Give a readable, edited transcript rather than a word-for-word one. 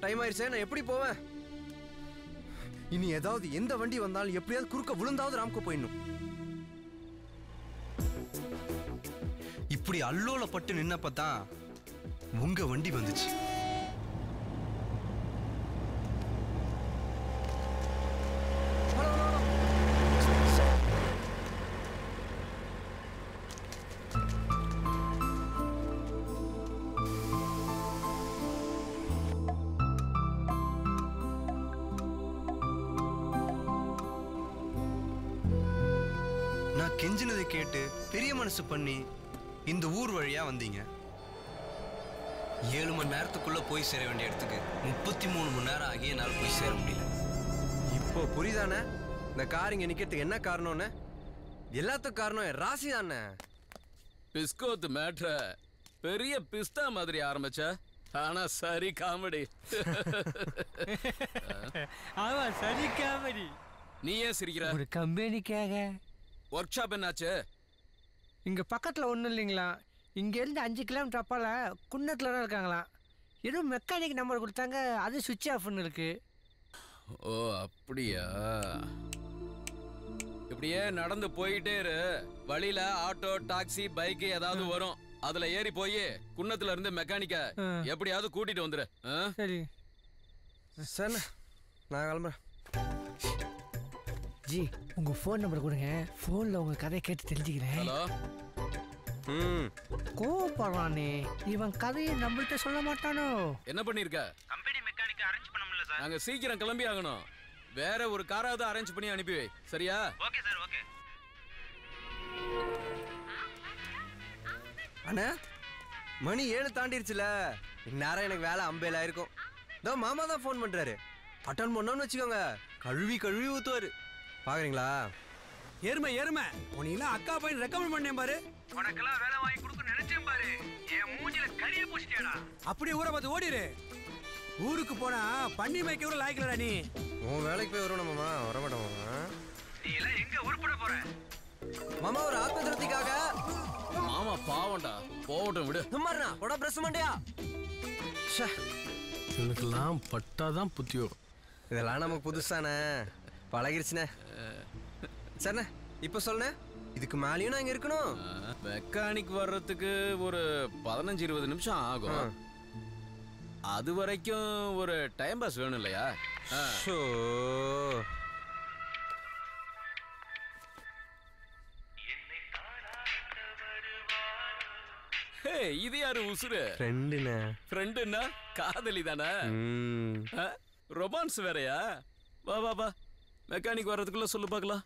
Time ஆயிடுச்சே, நான் எப்படி போவேன்? இனி ஏதாவது எந்த வண்டி வந்தாலும் எப்படியாவது குறுக்க விழுந்தாவது ராம்கோ போயிடணும். இப்படி அல்லோலப்பட்டு நின்னப்பதான் உங்க வண்டி வந்துச்சு. நான் கெஞ்சினதை கேட்டு பெரிய மனசு பண்ணி இந்த ஊர் வழியா வந்தீங்க. 7 மணி நேரத்துக்குள்ள போய் சேர வேண்டிய இடத்துக்கு 33 மணி நேரம் ஆகிய என்னால் போய் சேர முடியல. இப்போ புரியுதானே இந்த கார் இங்க நிக்கிறதுக்கு என்ன காரணம்னு? எல்லாத்துக்கும் காரணம் ராசி தானே. பிஸ்கோத்து மேட்ர பெரிய பிஸ்தா மாதிரி ஆரம்பிச்ச, ஆனா சரி காமெடி. ஆமா சரி காமெடி. நீ ஏன் சிரிக்கிற? ஒரு கம்பெனிக்காக. ஒர்க் ஷாப் என்னாச்சு? இங்க பக்கத்துல ஒண்ணும் இல்லைங்களா, இங்க இருந்து 5 கிலோமீட்டர் அப்பால குன்னத்துல தான் இருக்காங்களா. ஏதோ மெக்கானிக் நம்பர் கொடுத்தாங்க, அது சுவிட்ச் ஆஃப்னு இருக்கு. ஓ அப்படியா? இப்படியே நடந்து போயிட்டே இரு, வழியில ஆட்டோ டாக்ஸி பைக் ஏதாவது வரும், அதுல ஏறி போய் குன்னத்துல இருந்து மெக்கானிக்க எப்படியாவது கூட்டிட்டு வந்துரு. சரி சார், நான் கிளம்புறேன். ஜி உங்க ஃபோன் நம்பர் கொடுங்க, ஃபோன்ல உங்க கதையை கேட்டு தெரிஞ்சுக்கிறேன். ஹலோ. கோபப்படுறானே இவன், கதையை நம்மள்ட்ட சொல்ல மாட்டானோ? என்ன பண்ணிருக்க? கம்பெனி மெக்கானிக் அரேஞ்ச் பண்ண முடியல சார். நாங்க சீக்கிரம் கிளம்பி ஆகணும். வேற ஒரு காராவது அரேஞ்ச் பண்ணி அனுப்பி வை, சரியா? Okay sir, okay. அண்ணா மணி 7 தாண்டிருச்சுல, இந்நேரம் எனக்கு வேலை அம்பேல இருக்கும். இதோ மாமா தான் ஃபோன் பண்றாரு. அட்டன் பண்ணோன்னு வச்சுக்கோங்க, கழுவி கழுவி ஊத்துவாரு. பாக்குறீங்களா? எருமை உனக்கெல்லாம் அக்கா பையன் ரெக்கமெண்ட் பண்ணேன் பாரு. உனக்கெல்லாம் வேலை வாங்கி கொடுக்க நினைச்சேன் பாரு, என் மூஞ்சில கரிய பூசிட்டியாடா. அப்படியே ஊரை பார்த்து ஓடிரு. ஊருக்கு போனா பண்ணி மேய்க்க கூட லாய்க்கலடா நீ. உன் வேலைக்கு போய் வருவோம் மாமா, வரமாட்டோம் மாமா. நீ எல்லாம் எங்க உருப்பட போற? மாமா ஒரு ஆத்ம திருப்திக்காக. மாமா பாவண்டா, போகட்டும் விடு. சும்மாருண்ணா உட பிரஸ் மண்டியா. எனக்கெல்லாம் பட்டாதான் புத்தியோ. இதெல்லாம் நமக்கு புதுசானே, பழகிருச்சுனே. சரிண்ணே, இப்ப சொல்லுண்ணே, இதுக்கு மேலேயும் நான் இங்க இருக்கணும். மெக்கானிக் வர்றதுக்கு ஒரு 15-20 நிமிஷம் ஆகும். அது வரைக்கும் ஒரு டைம் பாஸ் வேணும் இல்லையா? இது யாரு உசுரு? ஃப்ரெண்டுண்ணே. ஃப்ரெண்டுன்னா காதலி தானே? ரொமான்ஸ் வேறையா? வா வா வா, மெக்கானிக் வர்றதுக்குள்ள சொல்லு பார்க்கலாம்.